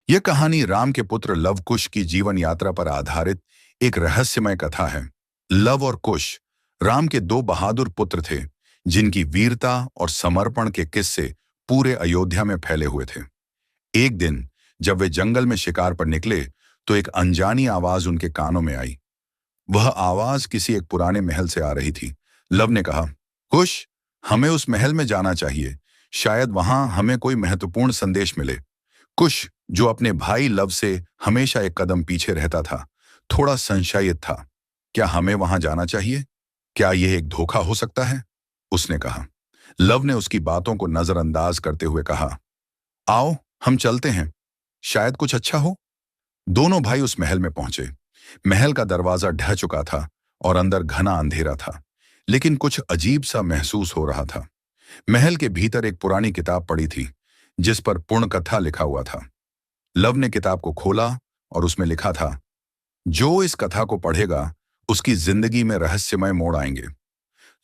यह कहानी राम के पुत्र लव कुश की जीवन यात्रा पर आधारित एक रहस्यमय कथा है। लव और कुश राम के दो बहादुर पुत्र थे, जिनकी वीरता और समर्पण के किस्से पूरे अयोध्या में फैले हुए थे। एक दिन जब वे जंगल में शिकार पर निकले, तो एक अनजानी आवाज उनके कानों में आई। वह आवाज किसी एक पुराने महल से आ रही थी। लव ने कहा, कुश, हमें उस महल में जाना चाहिए। शायद वहां हमें कोई महत्वपूर्ण संदेश मिले। कुश, जो अपने भाई लव से हमेशा एक कदम पीछे रहता था, थोड़ा संशयित था। क्या हमें वहां जाना चाहिए? क्या यह एक धोखा हो सकता है? उसने कहा। लव ने उसकी बातों को नजरअंदाज करते हुए कहा, आओ हम चलते हैं, शायद कुछ अच्छा हो। दोनों भाई उस महल में पहुंचे। महल का दरवाजा ढह चुका था और अंदर घना अंधेरा था, लेकिन कुछ अजीब सा महसूस हो रहा था। महल के भीतर एक पुरानी किताब पड़ी थी, जिस पर पूर्ण कथा लिखा हुआ था। लव ने किताब को खोला और उसमें लिखा था, जो इस कथा को पढ़ेगा उसकी जिंदगी में रहस्यमय मोड़ आएंगे।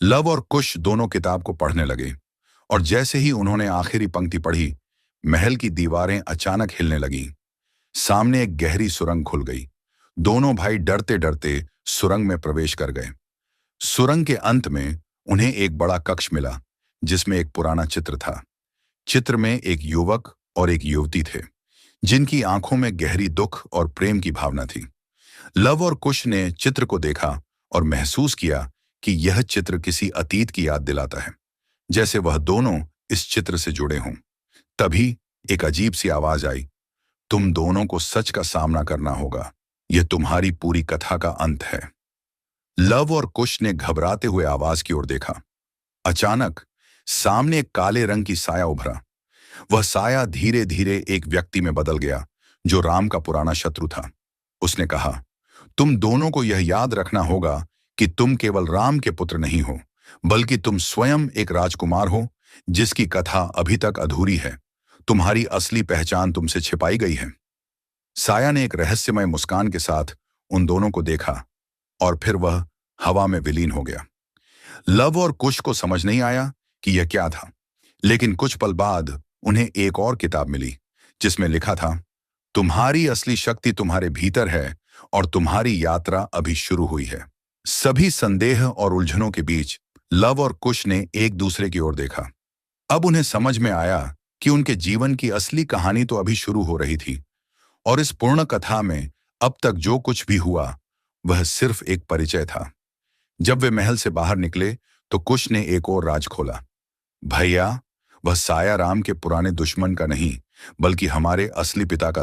लव और कुश दोनों किताब को पढ़ने लगे, और जैसे ही उन्होंने आखिरी पंक्ति पढ़ी, महल की दीवारें अचानक हिलने लगीं। सामने एक गहरी सुरंग खुल गई। दोनों भाई डरते डरते सुरंग में प्रवेश कर गए। सुरंग के अंत में उन्हें एक बड़ा कक्ष मिला, जिसमें एक पुराना चित्र था। चित्र में एक युवक और एक युवती थे, जिनकी आंखों में गहरी दुख और प्रेम की भावना थी। लव और कुश ने चित्र को देखा और महसूस किया कि यह चित्र किसी अतीत की याद दिलाता है, जैसे वह दोनों इस चित्र से जुड़े हों। तभी एक अजीब सी आवाज आई, तुम दोनों को सच का सामना करना होगा। यह तुम्हारी पूरी कथा का अंत है। लव और कुश ने घबराते हुए आवाज की ओर देखा। अचानक सामने एक काले रंग की साया उभरा। वह साया धीरे धीरे एक व्यक्ति में बदल गया, जो राम का पुराना शत्रु था। उसने कहा, तुम दोनों को यह याद रखना होगा कि तुम केवल राम के पुत्र नहीं हो, बल्कि तुम स्वयं एक राजकुमार हो, जिसकी कथा अभी तक अधूरी है। तुम्हारी असली पहचान तुमसे छिपाई गई है। साया ने एक रहस्यमय मुस्कान के साथ उन दोनों को देखा, और फिर वह हवा में विलीन हो गया। लव और कुश को समझ नहीं आया कि यह क्या था, लेकिन कुछ पल बाद उन्हें एक और किताब मिली, जिसमें लिखा था, तुम्हारी असली शक्ति तुम्हारे भीतर है और तुम्हारी यात्रा अभी शुरू हुई है। सभी संदेह और उलझनों के बीच लव और कुश ने एक दूसरे की ओर देखा। अब उन्हें समझ में आया कि उनके जीवन की असली कहानी तो अभी शुरू हो रही थी, और इस पूर्ण कथा में अब तक जो कुछ भी हुआ वह सिर्फ एक परिचय था। जब वे महल से बाहर निकले, तो कुश ने एक और राज खोला। भैया, वह साया राम के पुराने दुश्मन का नहीं, बल्कि हमारे असली पिता का